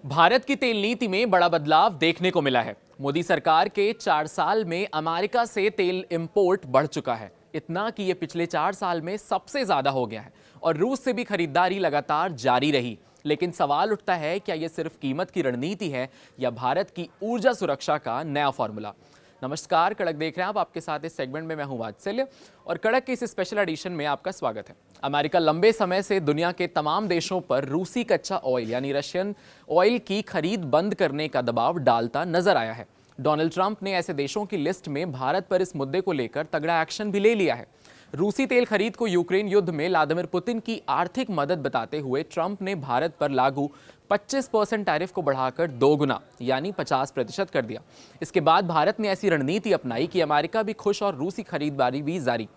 भारत की तेल नीति में बड़ा बदलाव देखने को मिला है। मोदी सरकार के 4 साल में अमेरिका से तेल इंपोर्ट बढ़ चुका है, इतना कि ये पिछले 4 साल में सबसे ज्यादा हो गया है और रूस से भी खरीदारी लगातार जारी रही। लेकिन सवाल उठता है, क्या ये सिर्फ कीमत की रणनीति है या भारत की ऊर्जा सुरक्षा का नया फॉर्मूला? नमस्कार, कड़क देख रहे हैं आप। आपके साथ इस सेगमेंट में मैं हूं वात्सल्य और कड़क के इस स्पेशल एडिशन में आपका स्वागत है। अमेरिका लंबे समय से दुनिया के तमाम देशों पर रूसी कच्चा ऑयल यानी रशियन ऑयल की खरीद बंद करने का दबाव डालता नजर आया है। डोनाल्ड ट्रंप ने ऐसे देशों की लिस्ट में भारत पर इस मुद्दे को लेकर तगड़ा एक्शन भी ले लिया है। रूसी तेल खरीद को यूक्रेन युद्ध में व्लादिमीर पुतिन की आर्थिक मदद बताते हुए ट्रंप ने भारत पर लागू 25% टैरिफ को बढ़ाकर 2 गुना यानी 50% कर दिया। इसके बाद भारत ने ऐसी रणनीति अपनाई कि अमेरिका भी खुश और रूसी खरीदारी भी जारी।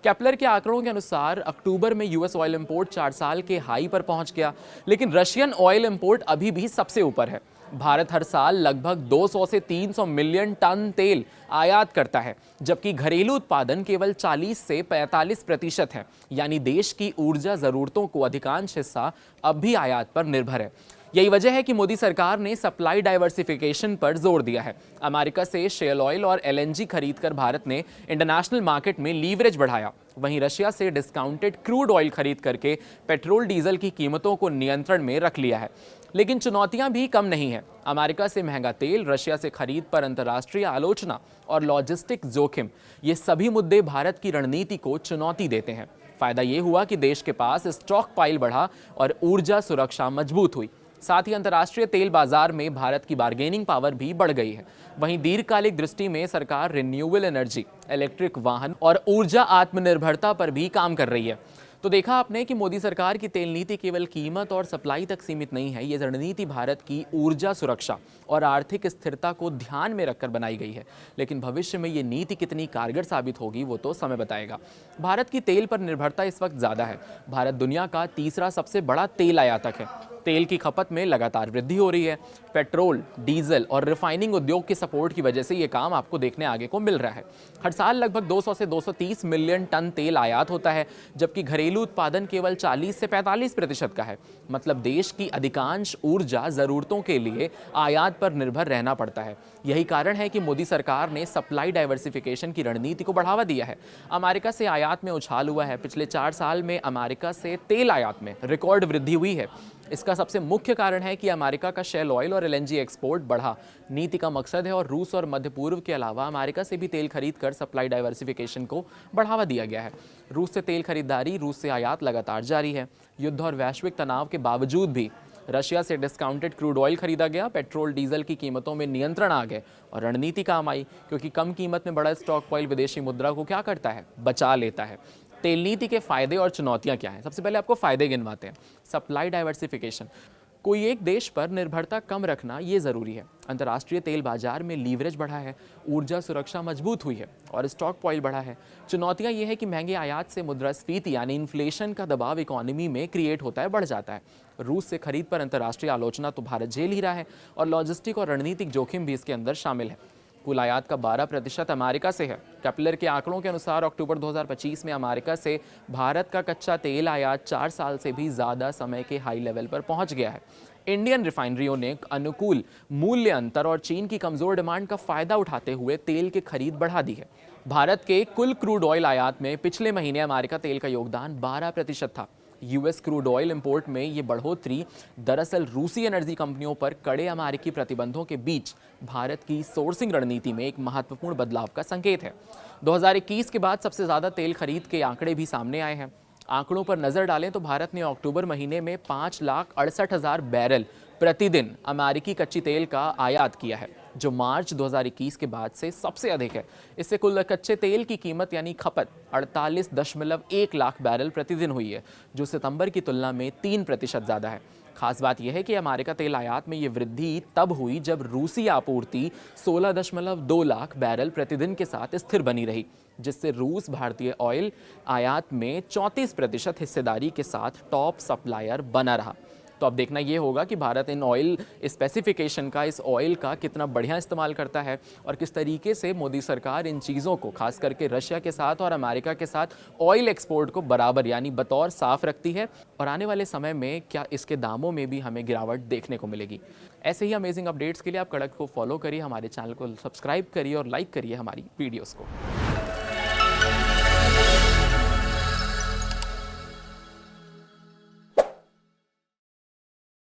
केपलर के आंकड़ों के अनुसार अक्टूबर में यूएस ऑयल इंपोर्ट 4 साल के हाई पर पहुंच गया, लेकिन रशियन ऑयल इंपोर्ट अभी भी सबसे ऊपर है। भारत हर साल लगभग 200 से 300 मिलियन टन तेल आयात करता है, जबकि घरेलू उत्पादन केवल 40 से 45% है, यानी देश की ऊर्जा जरूरतों को अधिकांश हिस्सा अब भी आयात पर निर्भर है। यही वजह है कि मोदी सरकार ने सप्लाई डाइवर्सिफिकेशन पर जोर दिया है। अमेरिका से शेल ऑयल और एलएनजी खरीदकर भारत ने इंटरनेशनल मार्केट में लीवरेज बढ़ाया। वहीं रशिया से डिस्काउंटेड क्रूड ऑयल खरीद करके पेट्रोल डीजल की कीमतों को नियंत्रण में रख लिया है। लेकिन चुनौतियां भी कम नहीं है। अमेरिका से महंगा तेल, रशिया से खरीद पर अंतर्राष्ट्रीय आलोचना और लॉजिस्टिक जोखिम, ये सभी मुद्दे भारत की रणनीति को चुनौती देते हैं। फायदा ये हुआ कि देश के पास स्टॉक पाइल बढ़ा और ऊर्जा सुरक्षा मजबूत हुई। साथ ही अंतर्राष्ट्रीय तेल बाजार में भारत की बार्गेनिंग पावर भी बढ़ गई है। वहीं दीर्घकालिक दृष्टि में सरकार रिन्यूएबल एनर्जी, इलेक्ट्रिक वाहन और ऊर्जा आत्मनिर्भरता पर भी काम कर रही है। तो देखा आपने कि मोदी सरकार की तेल नीति केवल कीमत और सप्लाई तक सीमित नहीं है। ये रणनीति भारत की ऊर्जा सुरक्षा और आर्थिक स्थिरता को ध्यान में रखकर बनाई गई है। लेकिन भविष्य में ये नीति कितनी कारगर साबित होगी वो तो समय बताएगा। भारत की तेल पर निर्भरता इस वक्त ज़्यादा है। भारत दुनिया का तीसरा सबसे बड़ा तेल आयातक है। तेल की खपत में लगातार वृद्धि हो रही है। पेट्रोल, डीजल और रिफाइनिंग उद्योग के सपोर्ट की वजह से ये काम आपको देखने आगे को मिल रहा है। हर साल लगभग 200 से 230 मिलियन टन तेल आयात होता है, जबकि घरेलू उत्पादन केवल 40 से 45% का है। मतलब देश की अधिकांश ऊर्जा जरूरतों के लिए आयात पर निर्भर रहना पड़ता है। यही कारण है कि मोदी सरकार ने सप्लाई डाइवर्सिफिकेशन की रणनीति को बढ़ावा दिया है। अमेरिका से आयात में उछाल हुआ है। पिछले 4 साल में अमेरिका से तेल आयात में रिकॉर्ड वृद्धि हुई है। इसका सबसे मुख्य कारण है कि अमेरिका का शेल ऑयल और एलएनजी एक्सपोर्ट बढ़ा। नीति का मकसद है और रूस और मध्य पूर्व के अलावा अमेरिका से भी तेल खरीद कर सप्लाई डाइवर्सिफिकेशन को बढ़ावा दिया गया है। रूस से तेल खरीदारी, रूस से आयात लगातार जारी है। युद्ध और वैश्विक तनाव के बावजूद भी रशिया से डिस्काउंटेड क्रूड ऑयल खरीदा गया। पेट्रोल डीजल की कीमतों में नियंत्रण आ गए और रणनीति काम आई, क्योंकि कम कीमत में बड़ा स्टॉक ऑयल विदेशी मुद्रा को क्या करता है, बचा लेता है। तेल नीति के फायदे और चुनौतियां क्या हैं? सबसे पहले आपको फायदे गिनवाते हैं। सप्लाई डाइवर्सिफिकेशन, कोई एक देश पर निर्भरता कम रखना ये जरूरी है। अंतर्राष्ट्रीय तेल बाजार में लीवरेज बढ़ा है, ऊर्जा सुरक्षा मजबूत हुई है और स्टॉक पॉइल बढ़ा है। चुनौतियां ये है कि महंगे आयात से मुद्रास्फीति यानी इन्फ्लेशन का दबाव इकोनॉमी में क्रिएट होता है, बढ़ जाता है। रूस से खरीद पर अंतर्राष्ट्रीय आलोचना तो भारत झेल ही रहा है और लॉजिस्टिक और रणनीतिक जोखिम भी इसके अंदर शामिल है। कुल आयात का 12% अमेरिका से है। केपलर के आंकड़ों के अनुसार अक्टूबर 2025 में अमेरिका से भारत का कच्चा तेल आयात 4 साल से भी ज़्यादा समय के हाई लेवल पर पहुंच गया है। इंडियन रिफाइनरियों ने अनुकूल मूल्य अंतर और चीन की कमजोर डिमांड का फायदा उठाते हुए तेल की खरीद बढ़ा दी है। भारत के कुल क्रूड ऑयल आयात में पिछले महीने अमेरिका तेल का योगदान 12% था। यूएस क्रूड ऑयल इंपोर्ट में ये बढ़ोतरी दरअसल रूसी एनर्जी कंपनियों पर कड़े अमेरिकी प्रतिबंधों के बीच भारत की सोर्सिंग रणनीति में एक महत्वपूर्ण बदलाव का संकेत है। 2021 के बाद सबसे ज्यादा तेल खरीद के आंकड़े भी सामने आए हैं। आंकड़ों पर नजर डालें तो भारत ने अक्टूबर महीने में 5,68,000 बैरल प्रतिदिन अमेरिकी कच्ची तेल का आयात किया है, जो मार्च 2021 के बाद से सबसे अधिक है। इससे कुल कच्चे तेल की कीमत यानी खपत 48.1 लाख बैरल प्रतिदिन हुई है, जो सितंबर की तुलना में 3% ज़्यादा है। खास बात यह है कि अमेरिका तेल आयात में ये वृद्धि तब हुई जब रूसी आपूर्ति 16.2 लाख बैरल प्रतिदिन के साथ स्थिर बनी रही, जिससे रूस भारतीय ऑयल आयात में 34% हिस्सेदारी के साथ टॉप सप्लायर बना रहा। तो अब देखना ये होगा कि भारत इन ऑयल स्पेसिफिकेशन का, इस ऑयल का कितना बढ़िया इस्तेमाल करता है और किस तरीके से मोदी सरकार इन चीज़ों को, खास करके रशिया के साथ और अमेरिका के साथ ऑयल एक्सपोर्ट को बराबर यानी बतौर साफ रखती है, और आने वाले समय में क्या इसके दामों में भी हमें गिरावट देखने को मिलेगी। ऐसे ही अमेजिंग अपडेट्स के लिए आप कड़क को फॉलो करिए, हमारे चैनल को सब्सक्राइब करिए और लाइक करिए हमारी वीडियोस को।